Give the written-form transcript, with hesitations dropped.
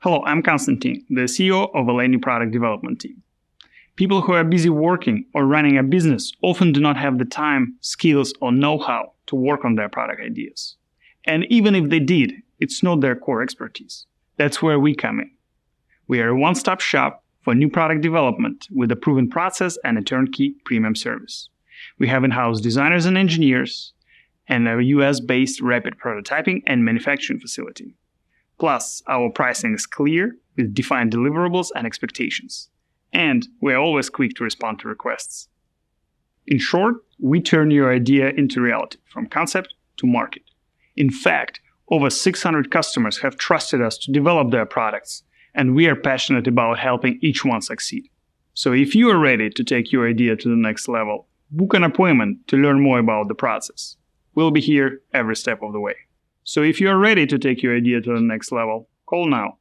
Hello, I'm Konstantin, the CEO of a LANPDT product development team. People who are busy working or running a business often do not have the time, skills, or know-how to work on their product ideas. And even if they did, it's not their core expertise. That's where we come in. We are a one-stop shop for new product development with a proven process and a turnkey premium service. We have in-house designers and engineers, and a US-based rapid prototyping and manufacturing facility. Plus, our pricing is clear with defined deliverables and expectations. And we are always quick to respond to requests. In short, we turn your idea into reality, from concept to market. In fact, over 600 customers have trusted us to develop their products, and we are passionate about helping each one succeed. So if you are ready to take your idea to the next level, book an appointment to learn more about the process. We'll be here every step of the way. So if you are ready to take your idea to the next level, call now.